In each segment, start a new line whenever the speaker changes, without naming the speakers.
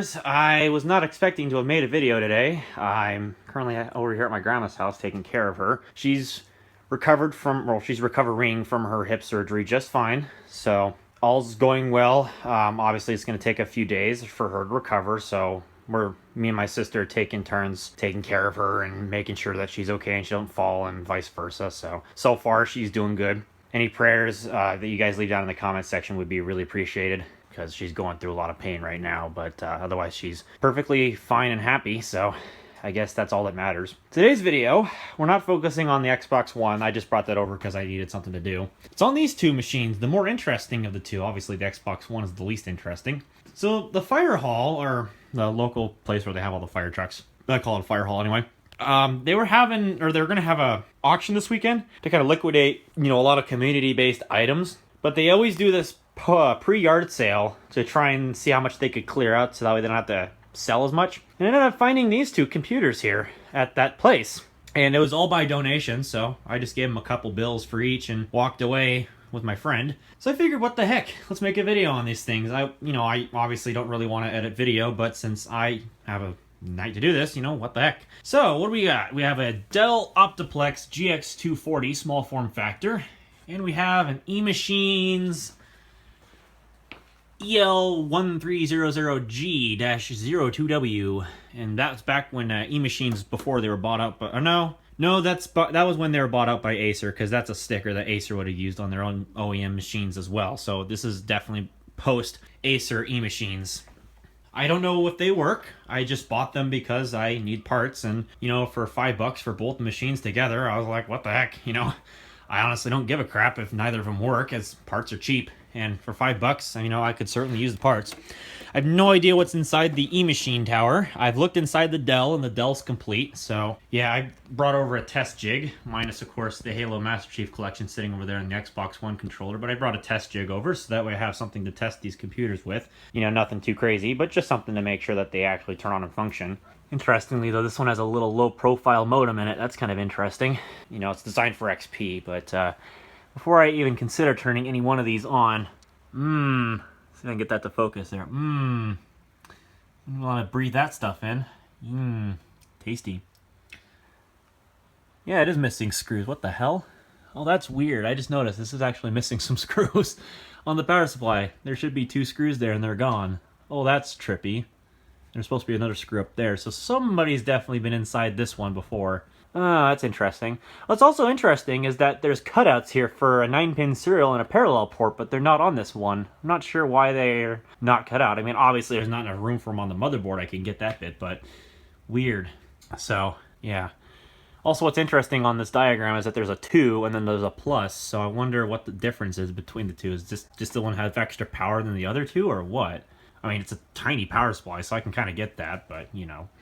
viewers, I was not expecting to have made a video today. I'm currently over here at my grandma's house taking care of her. She's recovered from, well, she's recovering from her hip surgery just fine, so all's going well. Obviously it's going to take a few days for her to recover, so me and my sister taking turns taking care of her and making sure that she's okay and she don't fall and vice versa. So far she's doing good. Any prayers that you guys leave down in the comment section would be really appreciated, because she's going through a lot of pain right now, but otherwise she's perfectly fine and happy, so I guess that's all that matters. Today's video, we're not focusing on the Xbox One. I just brought that over because I needed something to do. It's on these two machines, the more interesting of the two. Obviously the Xbox One is the least interesting. So the fire hall, or the local place where they have all the fire trucks, I call it a fire hall anyway. They were going to have a auction this weekend to kind of liquidate, a lot of community-based items. But they always do this pre-yard sale to try and see how much they could clear out, so that way they don't have to sell as much. And I ended up finding these two computers here at that place. And it was all by donation, so I just gave them a couple bills for each and walked away with my friend. So I figured, what the heck, let's make a video on these things. I obviously don't really want to edit video, but since I have a night to do this, what the heck. So what do we got? We have a Dell Optiplex GX240 small form factor, and we have an eMachines EL1300G-02W, and that's back when eMachines, before they were bought out. But no, that was when they were bought out by Acer, because that's a sticker that Acer would have used on their own OEM machines as well. So this is definitely post Acer eMachines. I don't know if they work. I just bought them because I need parts, and for $5 for both machines together, I was like, what the heck, I honestly don't give a crap if neither of them work, as parts are cheap. And for $5, I could certainly use the parts. I have no idea what's inside the eMachine tower. I've looked inside the Dell, and the Dell's complete. So, yeah, I brought over a test jig, minus, of course, the Halo Master Chief Collection sitting over there in the Xbox One controller. But I brought a test jig over, so that way I have something to test these computers with. Nothing too crazy, but just something to make sure that they actually turn on and function. Interestingly, though, this one has a little low-profile modem in it. That's kind of interesting. It's designed for XP, but before I even consider turning any one of these on, see if I can get that to focus there. You want to breathe that stuff in. Tasty. Yeah, it is missing screws. What the hell? Oh, that's weird. I just noticed this is actually missing some screws on the power supply. There should be 2 screws there, and they're gone. Oh, that's trippy. There's supposed to be another screw up there, so somebody's definitely been inside this one before. Oh, that's interesting. What's also interesting is that there's cutouts here for a 9-pin serial and a parallel port, but they're not on this one. I'm not sure why they're not cut out. I mean, obviously there's not enough room for them on the motherboard. I can get that bit, but weird. So, yeah. Also, what's interesting on this diagram is that there's a 2 and then there's a plus, so I wonder what the difference is between the two. Is this just the one have extra power than the other two, or what? I mean, it's a tiny power supply, so I can kind of get that, but,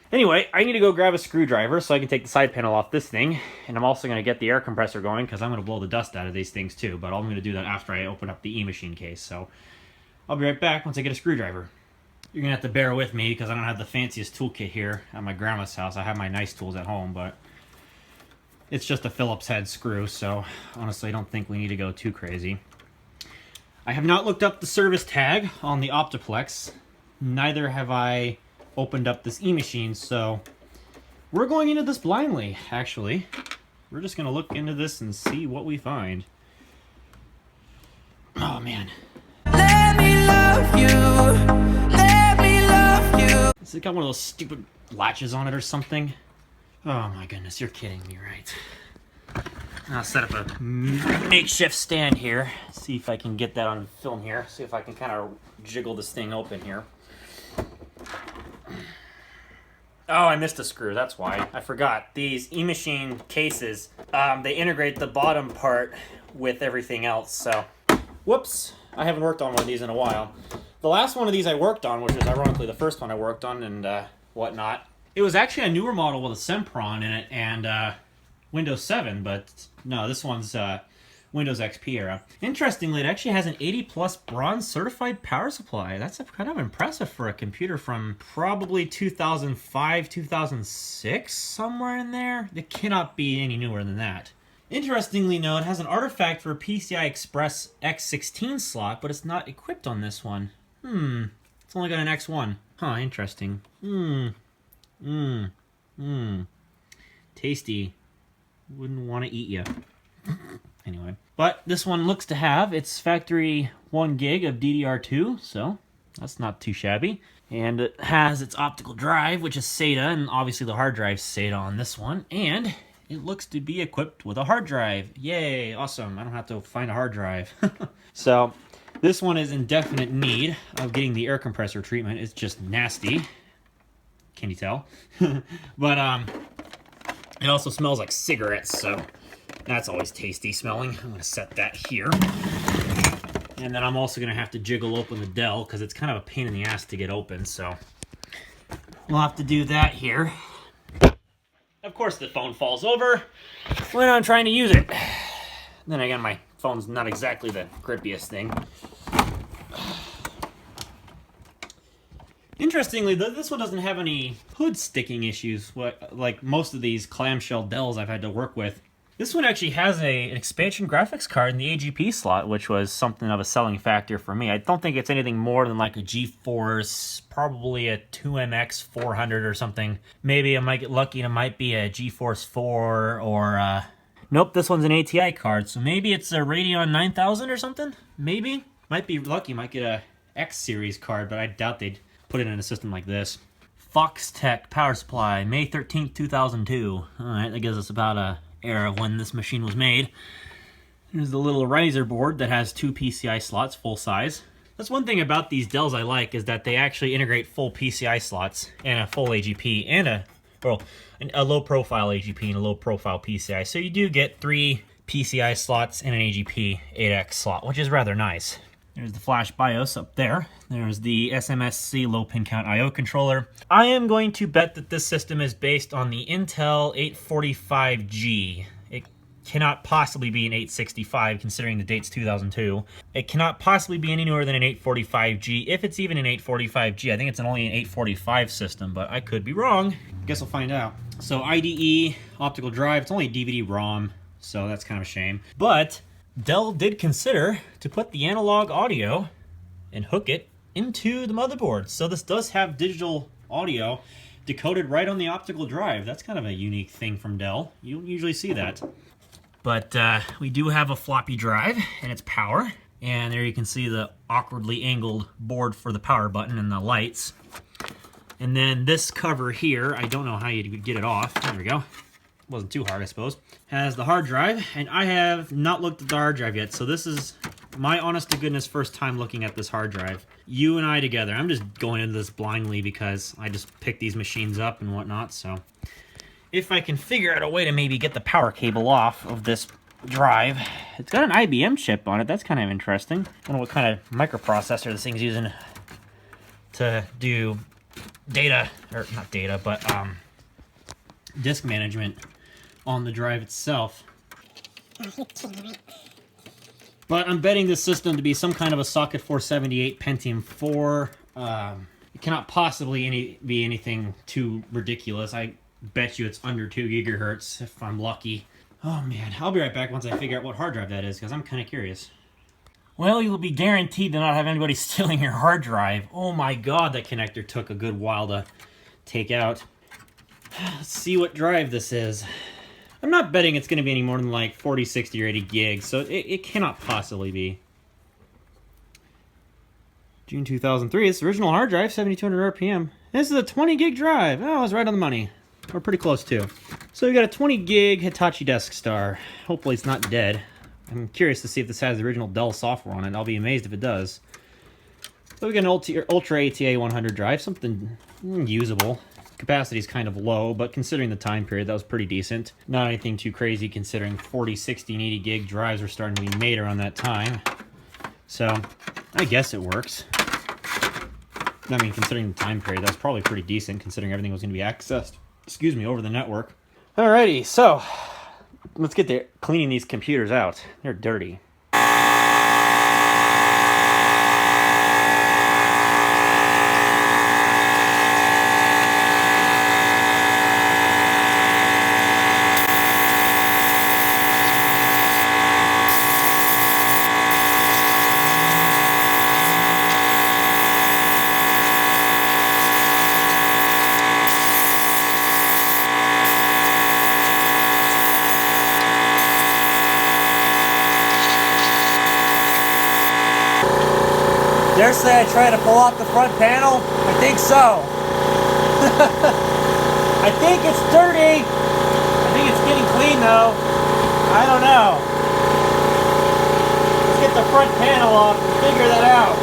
Anyway, I need to go grab a screwdriver so I can take the side panel off this thing, and I'm also going to get the air compressor going because I'm going to blow the dust out of these things too, but I'm going to do that after I open up the eMachine case, so I'll be right back once I get a screwdriver. You're going to have to bear with me because I don't have the fanciest toolkit here at my grandma's house. I have my nice tools at home, but it's just a Phillips head screw, so honestly I don't think we need to go too crazy. I have not looked up the service tag on the Optiplex, neither have I opened up this eMachine, so we're going into this blindly, actually. We're just going to look into this and see what we find. Oh, man. Let me love you. Let me love you. Has it got one of those stupid latches on it or something? Oh, my goodness, you're kidding me, right? I'll set up a makeshift stand here. See if I can get that on film here. See if I can kind of jiggle this thing open here. Oh, I missed a screw, that's why. I forgot. These eMachine cases, they integrate the bottom part with everything else, so... Whoops! I haven't worked on one of these in a while. The last one of these I worked on, which was ironically the first one I worked on and whatnot, it was actually a newer model with a Sempron in it and Windows 7, but no, this one's Windows XP era. Interestingly, it actually has an 80+ bronze certified power supply. That's kind of impressive for a computer from probably 2005, 2006, somewhere in there. It cannot be any newer than that. Interestingly, no, it has an artifact for a PCI Express X16 slot, but it's not equipped on this one. It's only got an X1. Huh, interesting. Mmm. Mmm. Mmm. Tasty. Wouldn't want to eat you. Anyway. But this one looks to have its factory 1 gig of DDR2, so that's not too shabby. And it has its optical drive, which is SATA, and obviously the hard drive's SATA on this one. And it looks to be equipped with a hard drive. Yay, awesome. I don't have to find a hard drive. So this one is in definite need of getting the air compressor treatment. It's just nasty. Can you tell? But it also smells like cigarettes, so that's always tasty smelling. I'm going to set that here. And then I'm also going to have to jiggle open the Dell because it's kind of a pain in the ass to get open, so we'll have to do that here. Of course, the phone falls over when I'm trying to use it. Then again, my phone's not exactly the grippiest thing. Interestingly, this one doesn't have any hood sticking issues, like most of these clamshell Dells I've had to work with. This one actually has an expansion graphics card in the AGP slot, which was something of a selling factor for me. I don't think it's anything more than like a GeForce, probably a 2MX 400 or something. Maybe I might get lucky and it might be a GeForce 4 or... Nope, this one's an ATI card, so maybe it's a Radeon 9000 or something? Maybe? Might be lucky, might get a X series card, but I doubt they'd put it in a system like this. Foxtech power supply, May 13th, 2002. Alright, that gives us about a era of when this machine was made. Here's the little riser board that has 2 PCI slots, full size. That's one thing about these Dells I like, is that they actually integrate full PCI slots and a full AGP and a low profile AGP and a low profile PCI. So you do get 3 PCI slots and an AGP 8X slot, which is rather nice. There's the flash BIOS up there. There's the SMSC low pin count I/O controller. I am going to bet that this system is based on the Intel 845G. It cannot possibly be an 865 considering the date's 2002. It cannot possibly be any newer than an 845G, if it's even an 845G. I think it's only an 845 system, but I could be wrong. Guess I'll find out. So IDE, optical drive, it's only DVD-ROM, so that's kind of a shame. But Dell did consider to put the analog audio and hook it into the motherboard. So this does have digital audio decoded right on the optical drive. That's kind of a unique thing from Dell. You don't usually see that. But we do have a floppy drive and its power. And there you can see the awkwardly angled board for the power button and the lights. And then this cover here, I don't know how you get it off. There we go. Wasn't too hard, I suppose. Has the hard drive, and I have not looked at the hard drive yet, so this is my honest to goodness first time looking at this hard drive. You and I together. I'm just going into this blindly because I just picked these machines up and whatnot, so if I can figure out a way to maybe get the power cable off of this drive. It's got an IBM chip on it. That's kind of interesting. I don't know what kind of microprocessor this thing's using to do data, or not data, but disk management on the drive itself. But I'm betting this system to be some kind of a Socket 478 Pentium 4. It cannot possibly be anything too ridiculous. I bet you it's under 2 gigahertz if I'm lucky. Oh man, I'll be right back once I figure out what hard drive that is, because I'm kind of curious. Well, you'll be guaranteed to not have anybody stealing your hard drive. Oh my god, that connector took a good while to take out. Let's see what drive this is. I'm not betting it's going to be any more than like 40, 60, or 80 gigs, so it cannot possibly be. June 2003, it's the original hard drive, 7200 RPM. This is a 20 gig drive. Oh, I was right on the money. We're pretty close too. So we got a 20 gig Hitachi Desk Star. Hopefully it's not dead. I'm curious to see if this has the original Dell software on it. I'll be amazed if it does. So we got an Ultra ATA 100 drive, something usable. Capacity is kind of low, but considering the time period, that was pretty decent. Not anything too crazy considering 40, 60, and 80 gig drives were starting to be made around that time. So I guess it works. I mean, considering the time period, that's probably pretty decent considering everything was going to be accessed, over the network. Alrighty, so let's get to cleaning these computers out. They're dirty. Dare say I try to pull off the front panel? I think so. I think it's dirty. I think it's getting clean though. I don't know. Let's get the front panel off and figure that out.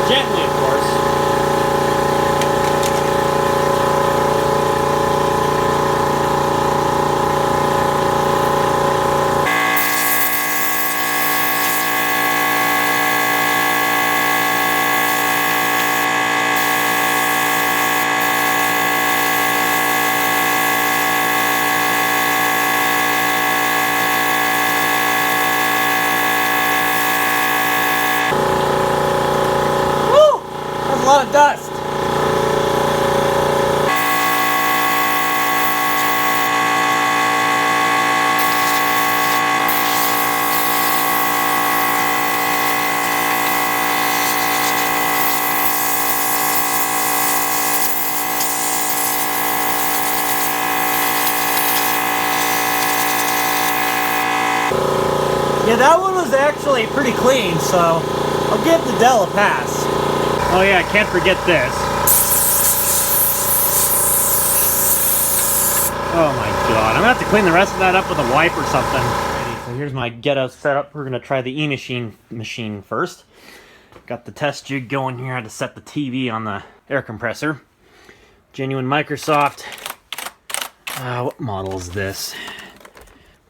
Gently, of course. A lot of dust. Yeah, that one was actually pretty clean, so I'll give the Dell a pass. Oh yeah, can't forget this. Oh my god, I'm gonna have to clean the rest of that up with a wipe or something. Alrighty, so here's my ghetto setup. We're gonna try the eMachine first. Got the test jig going here. I had to set the TV on the air compressor. Genuine Microsoft. What model is this?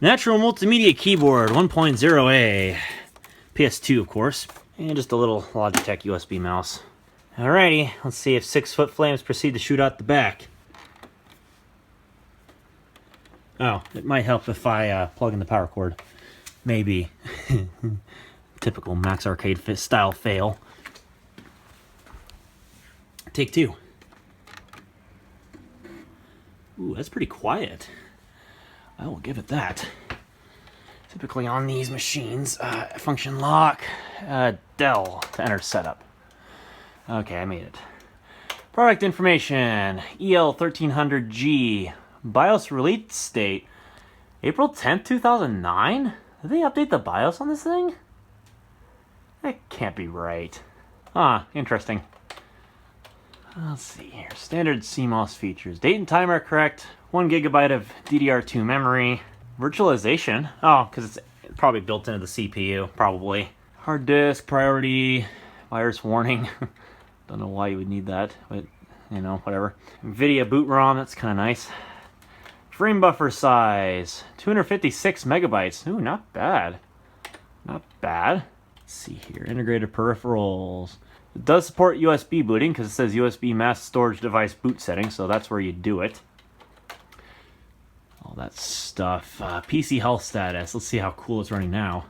Natural Multimedia Keyboard 1.0A. PS2, of course. And just a little Logitech USB mouse. Alrighty, let's see if 6-foot flames proceed to shoot out the back. Oh, it might help if I plug in the power cord. Maybe. Typical Max Arcade style fail. Take two. Ooh, that's pretty quiet. I will give it that. Typically on these machines, function lock, Dell to enter setup. Okay, I made it. Product information, EL1300G, BIOS release date, April 10th, 2009? Did they update the BIOS on this thing? That can't be right. Ah, interesting. Let's see here, standard CMOS features. Date and time are correct, 1 GB of DDR2 memory, virtualization, oh, because it's probably built into the CPU, probably. Hard disk, priority, virus warning. Don't know why you would need that, but you know, whatever. NVIDIA boot ROM, that's kind of nice. Frame buffer size, 256 megabytes. Ooh, not bad. Not bad. Let's see here, integrated peripherals. It does support USB booting because it says USB mass storage device boot setting, so that's where you do it. All that stuff. PC health status. Let's see how cool it's running now.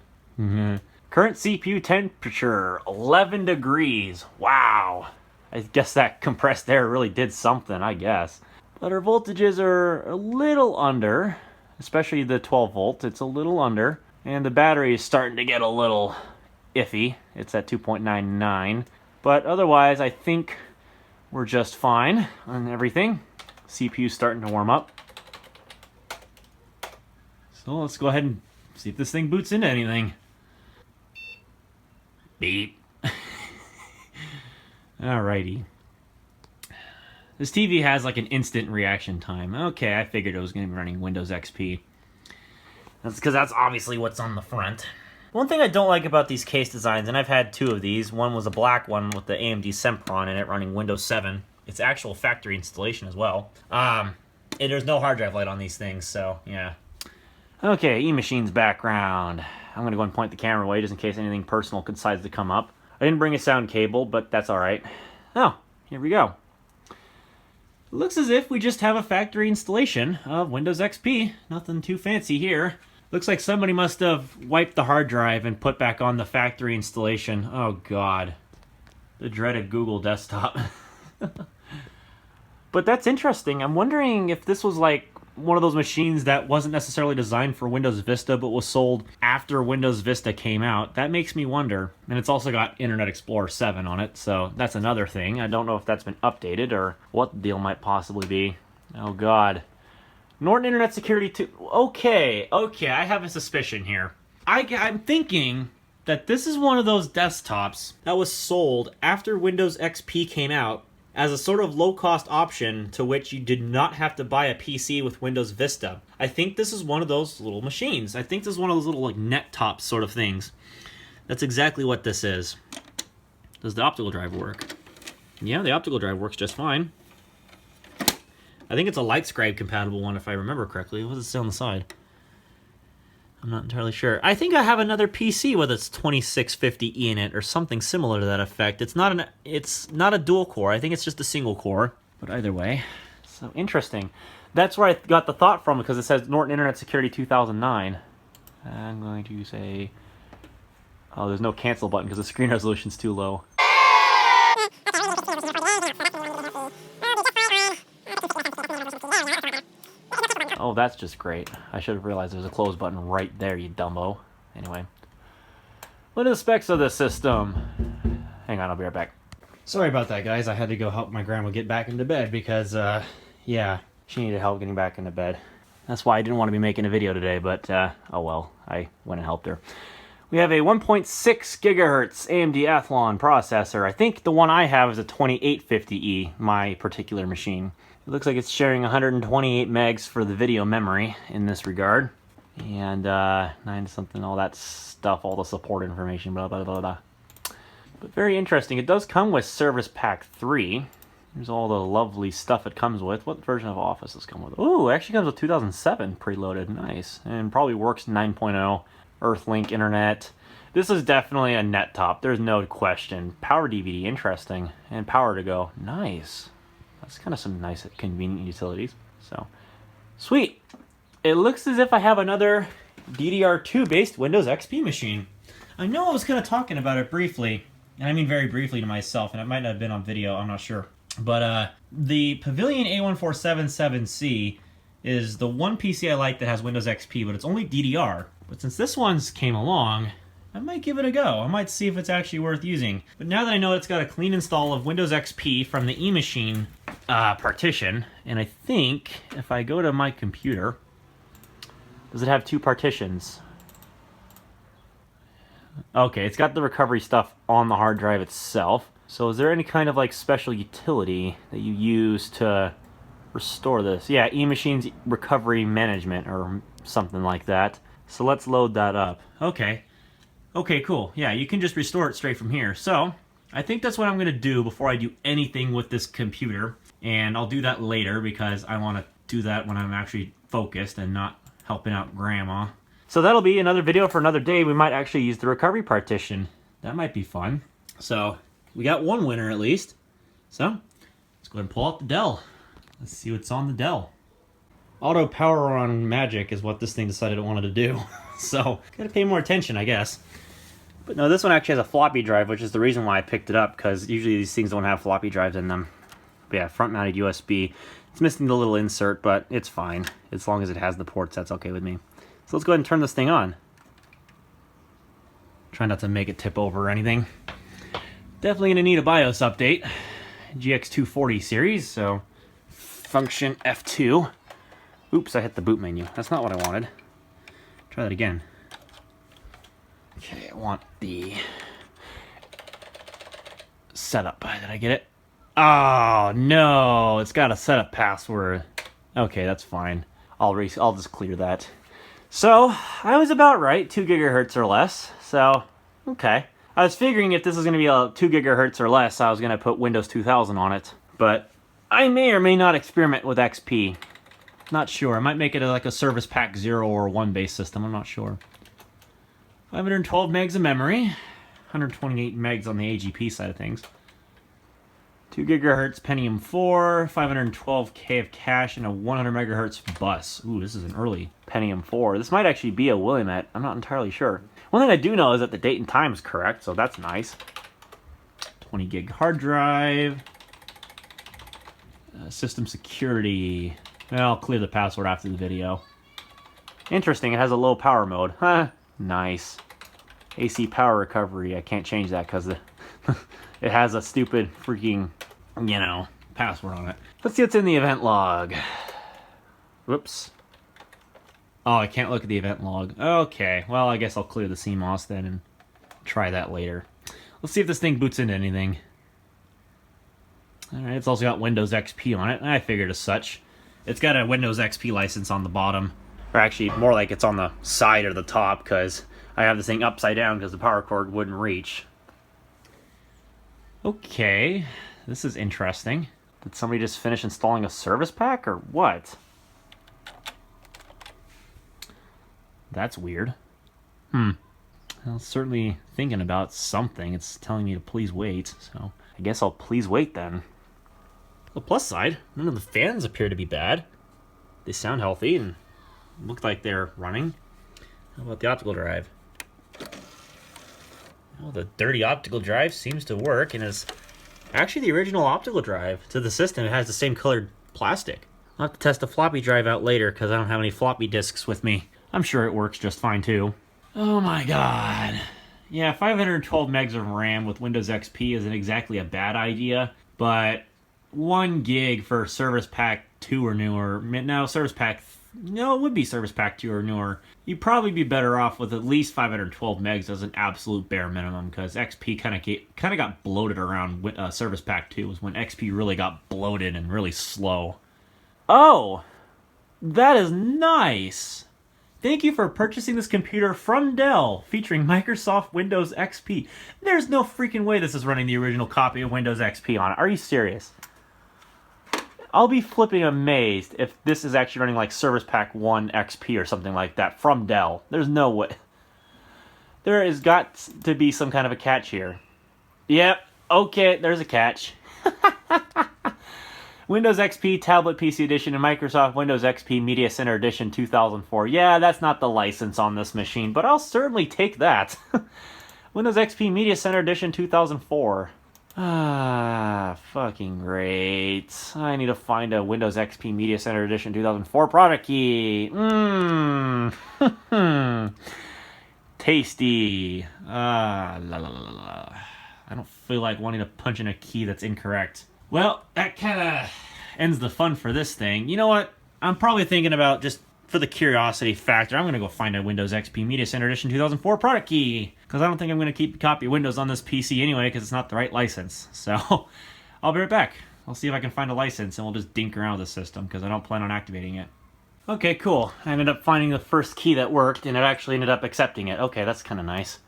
Current CPU temperature, 11 degrees. Wow. I guess that compressed air really did something, I guess. But our voltages are a little under, especially the 12 volt. It's a little under. And the battery is starting to get a little iffy. It's at 2.99. But otherwise, I think we're just fine on everything. CPU's starting to warm up. So let's go ahead and see if this thing boots into anything. Beep. Alrighty. This TV has like an instant reaction time. Okay, I figured it was going to be running Windows XP. That's because that's obviously what's on the front. One thing I don't like about these case designs, and I've had two of these. One was a black one with the AMD Sempron in it running Windows 7. It's actual factory installation as well. And there's no hard drive light on these things, so yeah. Okay, eMachines background. I'm going to go and point the camera away just in case anything personal decides to come up. I didn't bring a sound cable, but that's alright. Oh, here we go. It looks as if we just have a factory installation of Windows XP. Nothing too fancy here. Looks like somebody must have wiped the hard drive and put back on the factory installation. Oh god. The dreaded Google desktop. But that's interesting. I'm wondering if this was like one of those machines that wasn't necessarily designed for Windows Vista but was sold after Windows Vista came out. That makes me wonder. And it's also got Internet Explorer 7 on it, so that's another thing. I don't know if that's been updated or what the deal might possibly be. Oh god. Norton Internet Security 2. Okay, I have a suspicion here. I'm thinking that this is one of those desktops that was sold after Windows XP came out as a sort of low-cost option to which you did not have to buy a PC with Windows Vista. I think this is one of those little machines. I think this is one of those little like net tops sort of things. That's exactly what this is. Does the optical drive work? Yeah, the optical drive works just fine. I think it's a LightScribe compatible one if I remember correctly. What does it say on the side? I'm not entirely sure. I think I have another PC with its 2650E in it or something similar to that effect. It's not a dual core. I think it's just a single core. But either way, so interesting. That's where I got the thought from because it says Norton Internet Security 2009. I'm going to say, oh, there's no cancel button because the screen resolution's too low. Oh, that's just great. I should have realized there's a close button right there, you dumbo. Anyway. What are the specs of this system? Hang on, I'll be right back. Sorry about that, guys. I had to go help my grandma get back into bed because, yeah, she needed help getting back into bed. That's why I didn't want to be making a video today, but, oh well, I went and helped her. We have a 1.6 gigahertz AMD Athlon processor. I think the one I have is a 2850E, my particular machine. It looks like it's sharing 128 megs for the video memory in this regard. And 9 something, all that stuff, all the support information, blah, blah, blah, blah. But very interesting. It does come with Service Pack 3. Here's all the lovely stuff it comes with. What version of Office does it come with? Ooh, it actually comes with 2007 preloaded. Nice. And probably works 9.0. Earthlink Internet. This is definitely a net top. There's no question. Power DVD, interesting. And power to go. Nice. That's kind of some nice, convenient utilities. So, sweet. It looks as if I have another DDR2 based Windows XP machine. I know I was kind of talking about it briefly, and I mean very briefly to myself, and it might not have been on video, I'm not sure. But the Pavilion A1477C is the one PC I like that has Windows XP, but it's only DDR. But since this one's came along, I might give it a go. I might see if it's actually worth using. But now that I know it's got a clean install of Windows XP from the eMachine partition, and I think if I go to my computer, does it have two partitions? Okay, it's got the recovery stuff on the hard drive itself. So is there any kind of like special utility that you use to restore this? Yeah, eMachines recovery management or something like that. So let's load that up. Okay. Okay, cool. Yeah, you can just restore it straight from here. So, I think that's what I'm going to do before I do anything with this computer. And I'll do that later because I want to do that when I'm actually focused and not helping out Grandma. So that'll be another video for another day. We might actually use the recovery partition. That might be fun. So, we got one winner at least. So, let's go ahead and pull out the Dell. Let's see what's on the Dell. Auto power on magic is what this thing decided it wanted to do. So, gotta pay more attention, I guess. But no, this one actually has a floppy drive, which is the reason why I picked it up, because usually these things don't have floppy drives in them. But yeah, front-mounted USB. It's missing the little insert, but it's fine. As long as it has the ports, that's okay with me. So let's go ahead and turn this thing on. Try not to make it tip over or anything. Definitely gonna need a BIOS update. GX240 series, so function F2. Oops, I hit the boot menu. That's not what I wanted. Try that again. Okay, I want the setup. Did I get it? Oh, no. It's got a setup password. Okay, that's fine. I'll just clear that. So, I was about right. 2 gigahertz or less. So, okay. I was figuring if this was going to be a 2 gigahertz or less, I was going to put Windows 2000 on it. But I may or may not experiment with XP. Not sure. I might make it like a Service Pack 0 or 1 base system. I'm not sure. 512 megs of memory. 128 megs on the AGP side of things. 2 gigahertz Pentium 4. 512K of cache and a 100 megahertz bus. Ooh, this is an early Pentium 4. This might actually be a Willamette. I'm not entirely sure. One thing I do know is that the date and time is correct, so that's nice. 20 gig hard drive. System security. I'll clear the password after the video. Interesting, it has a low power mode. Huh, nice. AC power recovery, I can't change that because it has a stupid freaking, you know, password on it. Let's see what's in the event log. Whoops. Oh, I can't look at the event log. Okay, well, I guess I'll clear the CMOS then and try that later. Let's see if this thing boots into anything. Alright, it's also got Windows XP on it. I figured as such. It's got a Windows XP license on the bottom. Or actually, more like it's on the side or the top, because I have this thing upside down because the power cord wouldn't reach. Okay, this is interesting. Did somebody just finish installing a service pack, or what? That's weird. I was certainly thinking about something. It's telling me to please wait, so I guess I'll please wait then. The plus side, none of the fans appear to be bad. They sound healthy and look like they're running. How about the optical drive? Well, the dirty optical drive seems to work and is actually the original optical drive to the system. It has the same colored plastic. I'll have to test the floppy drive out later because I don't have any floppy disks with me. I'm sure it works just fine too. Oh my god. Yeah, 512 megs of RAM with Windows XP isn't exactly a bad idea, but 1 gig for Service Pack 2 or newer. No, it would be Service Pack 2 or newer. You'd probably be better off with at least 512 megs as an absolute bare minimum, because XP kind of got bloated around Service Pack 2 was when XP really got bloated and really slow. Oh, that is nice. Thank you for purchasing this computer from Dell, featuring Microsoft Windows XP. There's no freaking way this is running the original copy of Windows XP on it. Are you serious? I'll be flipping amazed if this is actually running like Service Pack 1 XP or something like that from Dell. There's no way. There has got to be some kind of a catch here. Yep, okay, there's a catch. Windows XP Tablet PC Edition and Microsoft Windows XP Media Center Edition 2004. Yeah, that's not the license on this machine, but I'll certainly take that. Windows XP Media Center Edition 2004. Ah, fucking great. I need to find a Windows XP Media Center Edition 2004 product key. Tasty. La la la la. I don't feel like wanting to punch in a key that's incorrect. Well, that kind of ends the fun for this thing. You know what? I'm probably thinking about, just for the curiosity factor, I'm going to go find a Windows XP Media Center Edition 2004 product key. Because I don't think I'm going to keep a copy of Windows on this PC anyway, because it's not the right license. So, I'll be right back. I'll see if I can find a license, and we'll just dink around with the system, because I don't plan on activating it. Okay, cool. I ended up finding the first key that worked, and it actually ended up accepting it. Okay, that's kind of nice.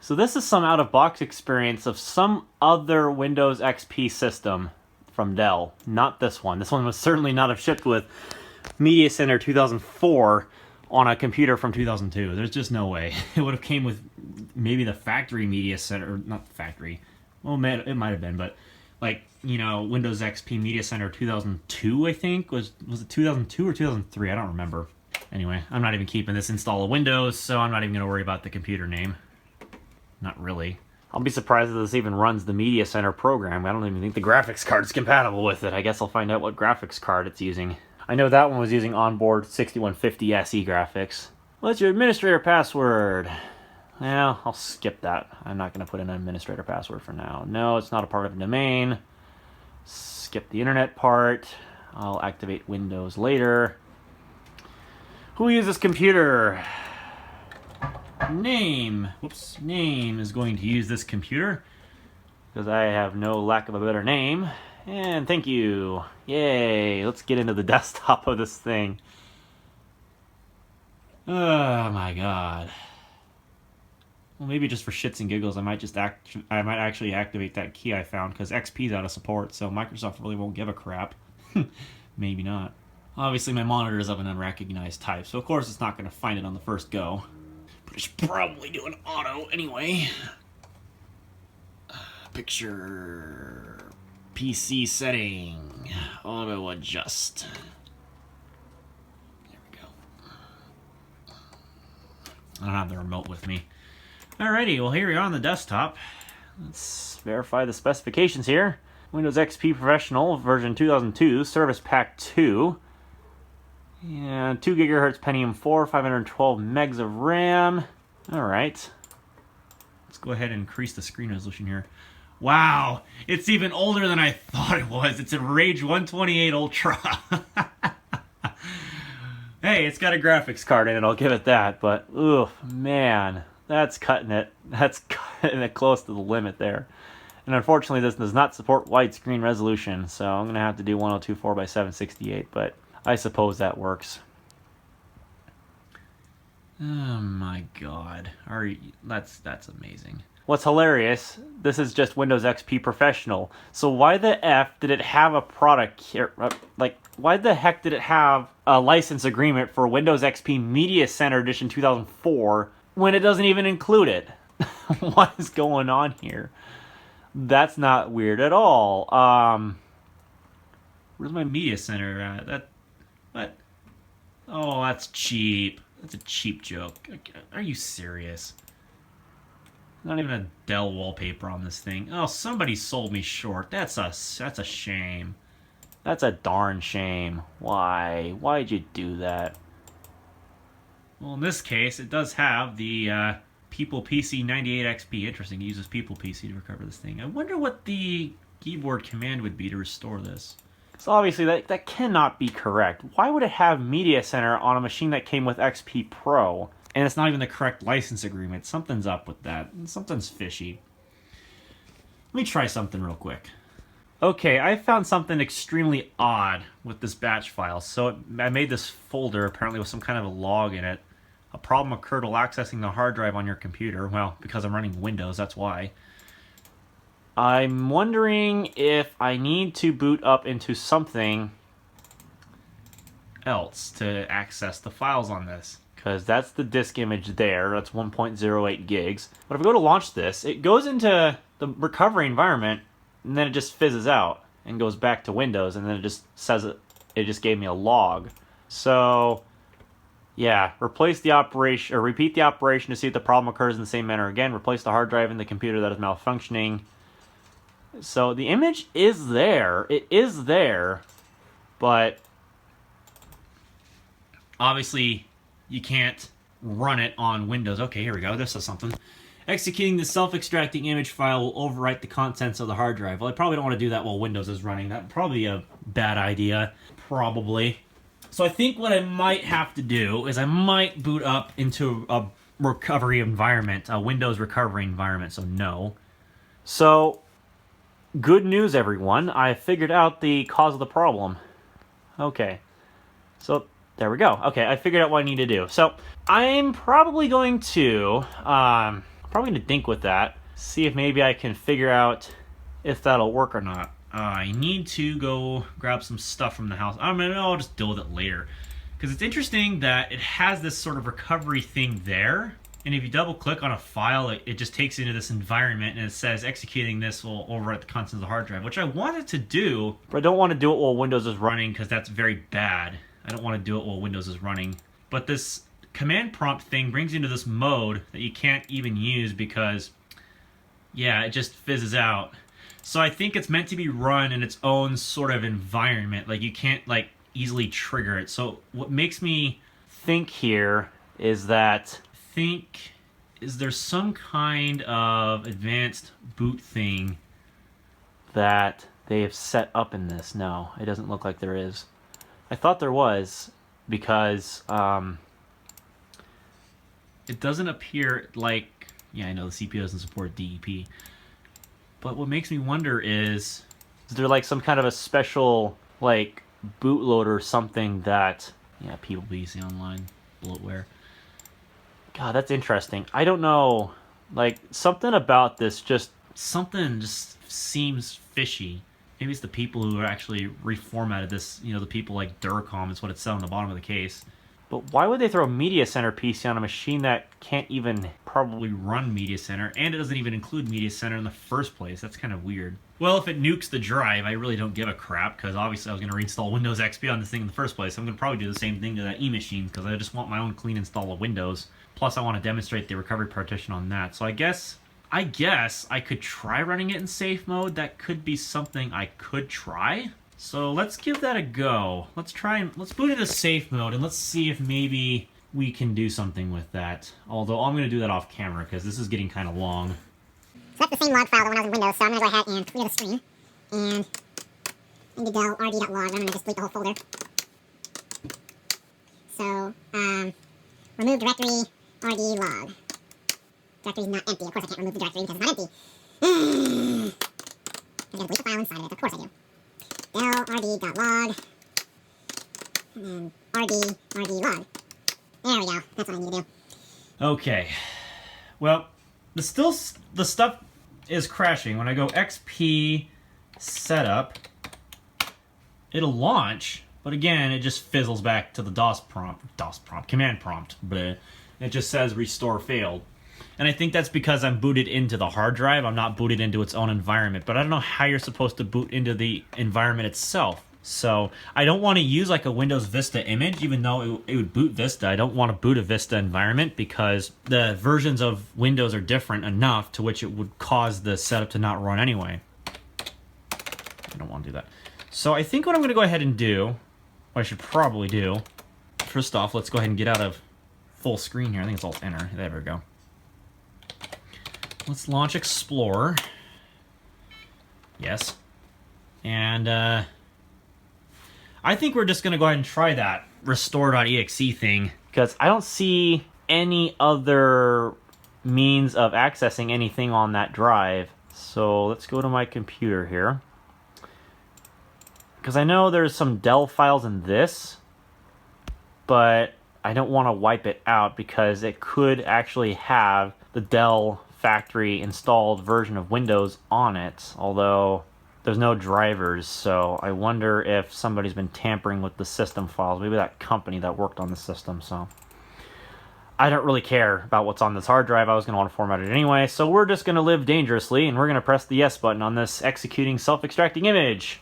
So this is some out-of-box experience of some other Windows XP system from Dell. Not this one. This one was certainly not have shipped with Media Center 2004 on a computer from 2002. There's just no way. It would have came with maybe the factory Media Center, or not the factory. Well, it might have been, but like, you know, Windows XP Media Center 2002, I think. Was it 2002 or 2003? I don't remember. Anyway, I'm not even keeping this install of Windows, so I'm not even going to worry about the computer name. Not really. I'll be surprised if this even runs the Media Center program. I don't even think the graphics card's compatible with it. I guess I'll find out what graphics card it's using. I know that one was using onboard 6150 SE graphics. What's your administrator password? Well, I'll skip that. I'm not going to put in an administrator password for now. No, it's not a part of a domain. Skip the internet part. I'll activate Windows later. Who uses this computer? Name is going to use this computer because I have no lack of a better name. And thank you. Yay, let's get into the desktop of this thing. Oh my god. Well, maybe just for shits and giggles, I might actually activate that key I found, because XP's out of support, so Microsoft really won't give a crap. Maybe not. Obviously my monitor is of an unrecognized type, so of course it's not going to find it on the first go. But it should probably do an auto anyway. Picture PC setting. Auto adjust. There we go. I don't have the remote with me. Alrighty, well here we are on the desktop. Let's verify the specifications here. Windows XP Professional version 2002, Service Pack 2. And 2 GHz Pentium 4, 512 megs of RAM. Alright. Let's go ahead and increase the screen resolution here. Wow, it's even older than I thought it was. It's a Rage 128 Ultra. Hey, it's got a graphics card in it, I'll give it that, but ooh, man, that's cutting it. That's cutting it close to the limit there. And unfortunately, this does not support widescreen resolution, so I'm going to have to do 1024 by 768, but I suppose that works. Oh my god. That's amazing. What's hilarious, this is just Windows XP Professional. So why the F did it have a product here? Like, why the heck did it have a license agreement for Windows XP Media Center Edition 2004 when it doesn't even include it? What is going on here? That's not weird at all. Where's my Media Center at? What? Oh, that's cheap. That's a cheap joke. Are you serious? Not even a Dell wallpaper on this thing. Oh, somebody sold me short. That's a shame. That's a darn shame. Why? Why'd you do that? Well, in this case, it does have the People PC 98 XP. Interesting. It uses People PC to recover this thing. I wonder what the keyboard command would be to restore this. So obviously that cannot be correct. Why would it have Media Center on a machine that came with XP Pro? And it's not even the correct license agreement. Something's up with that. Something's fishy. Let me try something real quick. Okay, I found something extremely odd with this batch file. So I made this folder, apparently with some kind of a log in it. A problem occurred while accessing the hard drive on your computer. Well, because I'm running Windows, that's why. I'm wondering if I need to boot up into something else to access the files on this. Because that's the disk image there. That's 1.08 gigs. But if I go to launch this, it goes into the recovery environment, and then it just fizzes out and goes back to Windows, and then it just says it just gave me a log. So, yeah, replace the operation, or repeat the operation to see if the problem occurs in the same manner again. Replace the hard drive in the computer that is malfunctioning. So the image is there. It is there, but obviously you can't run it on Windows. Okay, here we go. This is something. Executing the self-extracting image file will overwrite the contents of the hard drive. Well, I probably don't want to do that while Windows is running. That would probably be a bad idea. Probably. So I think what I might have to do is I might boot up into a recovery environment, a Windows recovery environment, so no. So, good news, everyone. I figured out the cause of the problem. Okay. So, there we go. Okay, I figured out what I need to do. So, I'm probably going to think with that, see if maybe I can figure out if that'll work or not. I need to go grab some stuff from the house. I'll just deal with it later. Because it's interesting that it has this sort of recovery thing there. And if you double click on a file, it just takes you into this environment and it says executing this will overwrite the contents of the hard drive, which I wanted to do, but I don't want to do it while Windows is running because that's very bad. I don't want to do it while Windows is running. But this command prompt thing brings you into this mode that you can't even use because, yeah, it just fizzes out. So I think it's meant to be run in its own sort of environment. Like, you can't, like, easily trigger it. So what makes me think here is that, is there some kind of advanced boot thing that they have set up in this? No, it doesn't look like there is. I thought there was, because it doesn't appear like, yeah, I know the CPU doesn't support DEP, but what makes me wonder is there like some kind of a special like bootloader or something that, yeah, People PC Online, bloatware. God, that's interesting. I don't know, like something about this something just seems fishy. Maybe it's the people who actually reformatted this, you know, the people like Duracom is what it said on the bottom of the case. But why would they throw a Media Center PC on a machine that can't even probably run Media Center, and it doesn't even include Media Center in the first place? That's kind of weird. Well, if it nukes the drive, I really don't give a crap, because obviously I was going to reinstall Windows XP on this thing in the first place. I'm going to probably do the same thing to that eMachines, because I just want my own clean install of Windows. Plus, I want to demonstrate the recovery partition on that. So I guess I could try running it in safe mode. That could be something I could try. So let's give that a go. Let's boot into safe mode and let's see if maybe we can do something with that. Although I'm going to do that off camera because this is getting kind of long.
So that's the same log file that when I was in Windows, so I'm going to go ahead and clear the screen. And into Dell rd.log, I'm going to just delete the whole folder. So, remove directory rd log. Directory's not empty. Of course I can't remove the directory because it's not empty. I gotta delete the file inside of it. Of course I do. Dell rd.log. And then rd log. There we go. That's what I need to do.
Okay. Well, the stuff is crashing. When I go XP setup, it'll launch, but again, it just fizzles back to the command prompt. Bleh. It just says restore failed. And I think that's because I'm booted into the hard drive. I'm not booted into its own environment, but I don't know how you're supposed to boot into the environment itself. So I don't want to use like a Windows Vista image, even though it would boot Vista. I don't want to boot a Vista environment because the versions of Windows are different enough to which it would cause the setup to not run anyway. I don't want to do that. So I think what I'm going to go ahead and do, what I should probably do, first off, let's go ahead and get out of full screen here. I think it's Alt-Enter. There we go. Let's launch Explorer. Yes. And I think we're just going to go ahead and try that restore.exe thing, because I don't see any other means of accessing anything on that drive. So let's go to my computer here, because I know there's some Dell files in this, but I don't want to wipe it out because it could actually have the Dell factory installed version of Windows on it, although there's no drivers. So I wonder if somebody's been tampering with the system files, maybe that company that worked on the system. So I don't really care about what's on this hard drive. I was going to want to format it anyway, so we're just going to live dangerously, and we're going to press the yes button on this executing self-extracting image.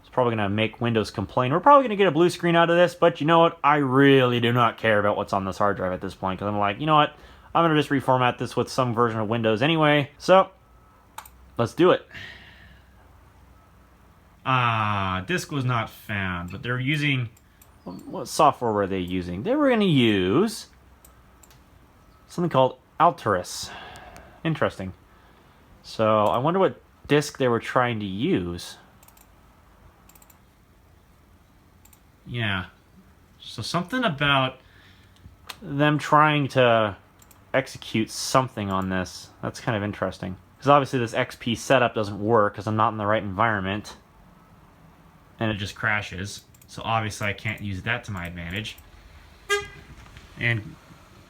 It's probably going to make Windows complain. We're probably going to get a blue screen out of this, but you know what? I really do not care about what's on this hard drive at this point, because I'm like, you know what? I'm going to just reformat this with some version of Windows anyway. So let's do it. Disk was not found, but they're using... What software were they using? They were going to use something called Alteris. Interesting. So I wonder what disk they were trying to use. Yeah. So something about them trying to execute something on this. That's kind of interesting. Because obviously this XP setup doesn't work because I'm not in the right environment. And it just crashes. So obviously I can't use that to my advantage. And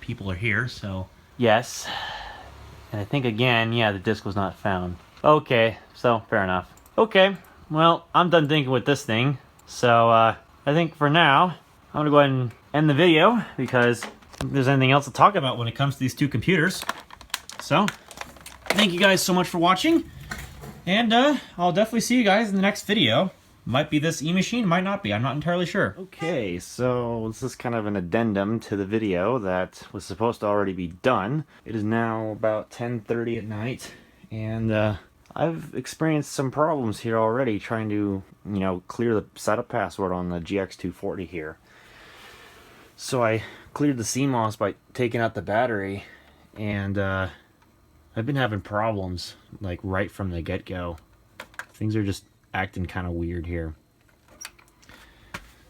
people are here, so... Yes. And I think again, yeah, the disk was not found. Okay, so fair enough. Okay, well, I'm done thinking with this thing. So I think for now, I'm going to go ahead and end the video because I don't think there's anything else to talk about when it comes to these two computers. So, thank you guys so much for watching. And I'll definitely see you guys in the next video. Might be this eMachine, might not be. I'm not entirely sure. Okay, so this is kind of an addendum to the video that was supposed to already be done. It is now about 10:30 at night, and I've experienced some problems here already trying to, you know, clear the setup password on the GX240 here. So I cleared the CMOS by taking out the battery, and I've been having problems, like, right from the get-go. Things are just acting kind of weird here.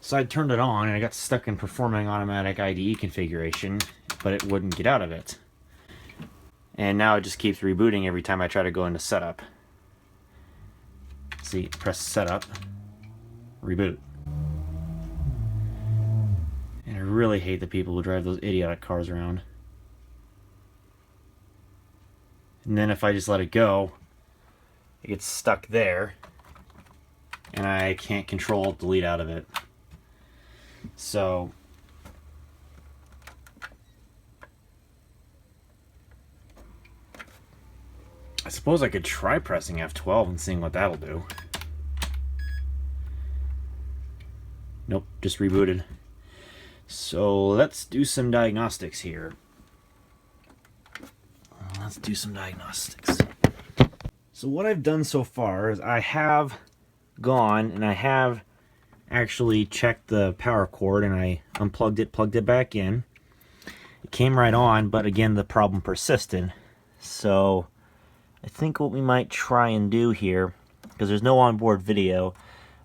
So I turned it on and I got stuck in performing automatic IDE configuration, but it wouldn't get out of it. And now it just keeps rebooting every time I try to go into setup. See, press setup, reboot. And I really hate the people who drive those idiotic cars around. And then if I just let it go, it gets stuck there. And I can't control delete out of it. So I suppose I could try pressing F12 and seeing what that'll do. Nope, just rebooted. So let's do some diagnostics here. Let's do some diagnostics. So what I've done so far is I have gone and I have actually checked the power cord, and I unplugged it, plugged it back in. It came right on, but again the problem persisted. So I think what we might try and do here, because there's no onboard video,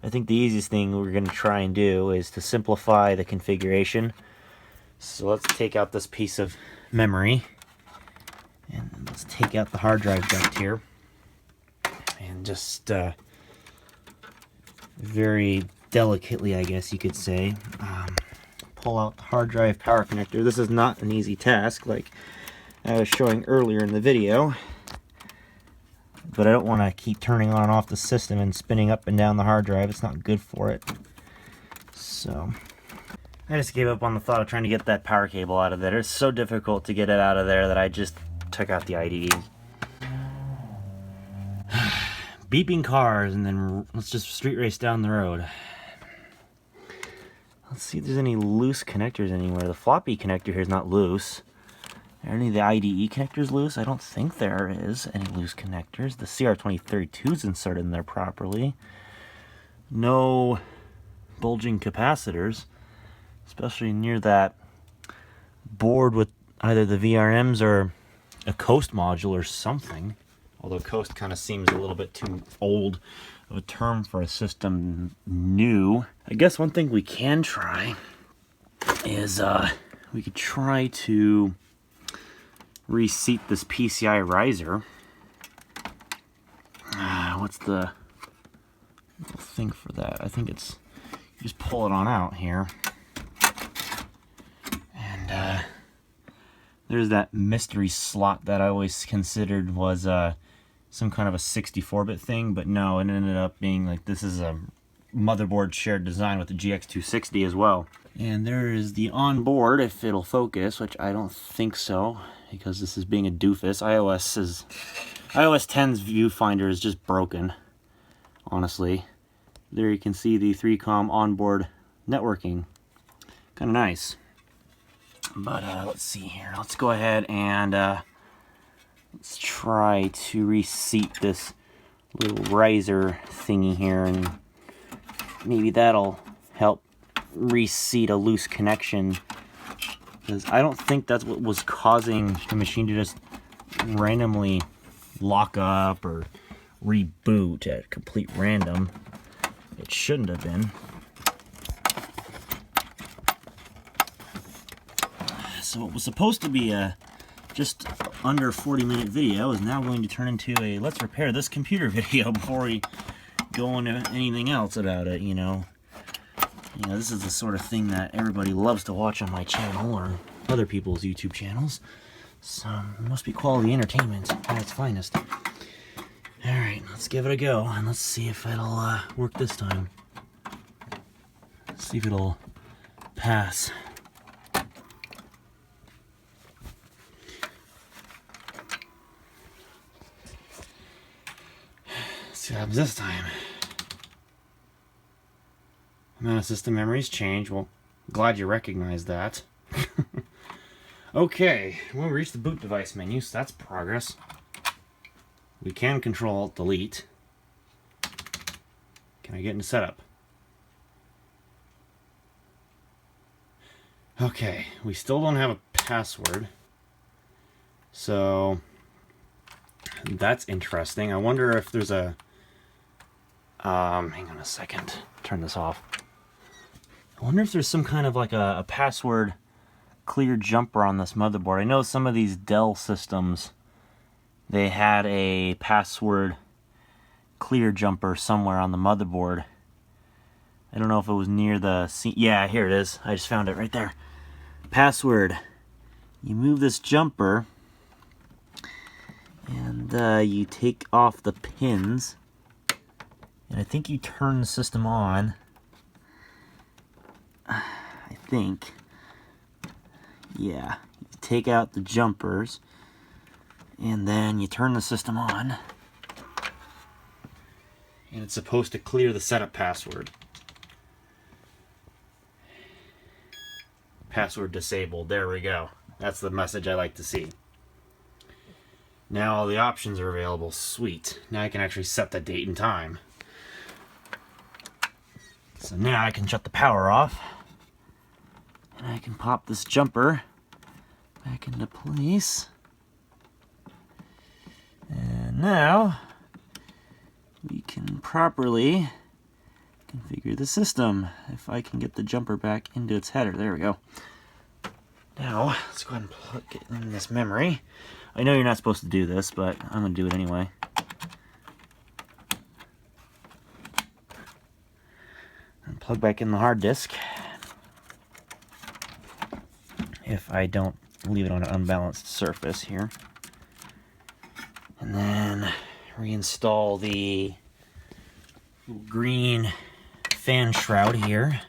I think the easiest thing we're going to try and do is to simplify the configuration. So let's take out this piece of memory, and let's take out the hard drive duct here, and just very delicately, I guess you could say, pull out the hard drive power connector. This is not an easy task like I was showing earlier in the video, but I don't want to keep turning on and off the system and spinning up and down the hard drive. It's not good for it. So I just gave up on the thought of trying to get that power cable out of there. It's so difficult to get it out of there that I just took out the IDE. Beeping cars, and then let's just street race down the road. Let's see if there's any loose connectors anywhere. The floppy connector here is not loose. Are any of the IDE connectors loose? I don't think there is any loose connectors. The CR2032 is inserted in there properly. No bulging capacitors, especially near that board with either the VRMs or a Coast module or something. Although Coast kind of seems a little bit too old of a term for a system new. I guess one thing we can try is we could try to reseat this PCI riser. What's the little thing for that? I think it's, you just pull it on out here. And there's that mystery slot that I always considered was some kind of a 64-bit thing, but no, it ended up being like, this is a motherboard shared design with the GX260 as well. And there is the onboard, if it'll focus, which I don't think so, because this is being a doofus. iOS 10's viewfinder is just broken, honestly. There you can see the 3Com onboard networking. Kind of nice. But let's see here. Let's go ahead and let's try to reseat this little riser thingy here, and maybe that'll help reseat a loose connection, because I don't think that's what was causing the machine to just randomly lock up or reboot at complete random. It shouldn't have been. So what was supposed to be a just under 40-minute video is now going to turn into a let's repair this computer video before we go into anything else about it, you know. This is the sort of thing that everybody loves to watch on my channel or other people's YouTube channels. So it must be quality entertainment at its finest. Alright, let's give it a go, and let's see if it'll work this time. Let's see if it'll pass. Let's see what happens this time. Amount of system memories change. Well, glad you recognize that. Okay, we'll reach the boot device menu, so that's progress. We can Control-Alt-Delete. Can I get into setup? Okay, we still don't have a password. So that's interesting. I wonder if there's a hang on a second. Turn this off. I wonder if there's some kind of like a password clear jumper on this motherboard. I know some of these Dell systems, they had a password clear jumper somewhere on the motherboard. I don't know if it was near the yeah, here it is. I just found it right there. Password. You move this jumper and you take off the pins, and I think you turn the system on. I think. Yeah. You take out the jumpers and then you turn the system on. And it's supposed to clear the setup password. Password disabled. There we go. That's the message I like to see. Now all the options are available. Sweet. Now I can actually set the date and time. So now I can shut the power off. And I can pop this jumper back into place. And now we can properly configure the system. If I can get the jumper back into its header. There we go. Now, let's go ahead and plug it in this memory. I know you're not supposed to do this, but I'm going to do it anyway. And plug back in the hard disk. If I don't leave it on an unbalanced surface here. And then reinstall the green fan shroud here.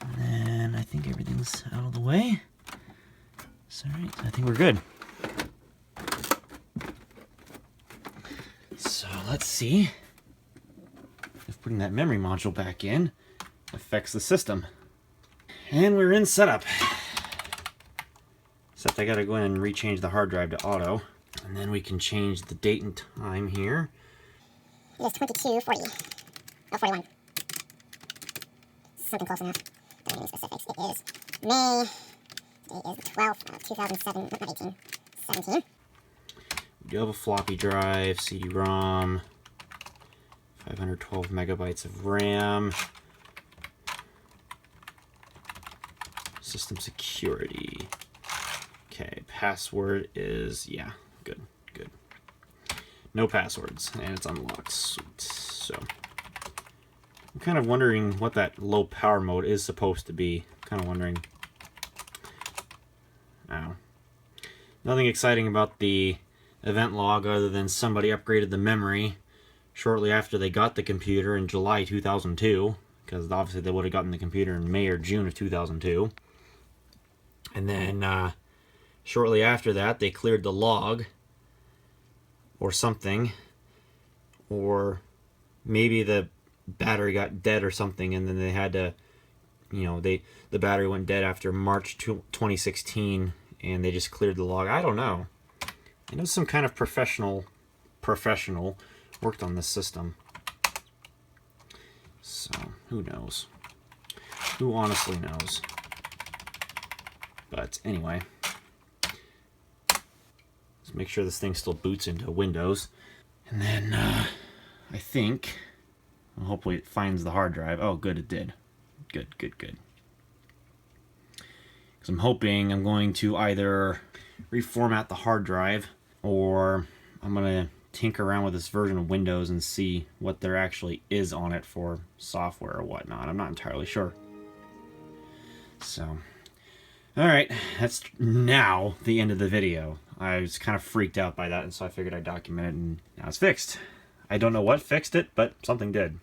And then I think everything's out of the way. So, all right, I think we're good. So let's see if putting that memory module back in affects the system. And we're in setup. Except I gotta go in and rechange the hard drive to auto. And then we can change the date and time here.
It is 2240. Oh, 41. Something close enough. Don't need any specifics. It is May. Today is the 12th of 2007. Not 18. 17.
We do have a floppy drive, CD-ROM, 512 megabytes of RAM. System security. Okay, password is, yeah, good. No passwords, and it's unlocked. Sweet. So, I'm kind of wondering what that low power mode is supposed to be. Kind of wondering. Oh. Nothing exciting about the event log other than somebody upgraded the memory shortly after they got the computer in July 2002, because obviously they would have gotten the computer in May or June of 2002. And then shortly after that, they cleared the log or something, or maybe the battery got dead or something, and then they had to, the battery went dead after March 2016, and they just cleared the log. I don't know. I know some kind of professional worked on this system. So, who knows? Who honestly knows? But anyway, let's make sure this thing still boots into Windows. And then I think, well, hopefully it finds the hard drive. Oh, good, it did. Good. Because I'm hoping I'm going to either reformat the hard drive, or I'm going to tinker around with this version of Windows and see what there actually is on it for software or whatnot. I'm not entirely sure. So, alright, that's now the end of the video. I was kind of freaked out by that, and so I figured I'd document it, and now it's fixed. I don't know what fixed it, but something did.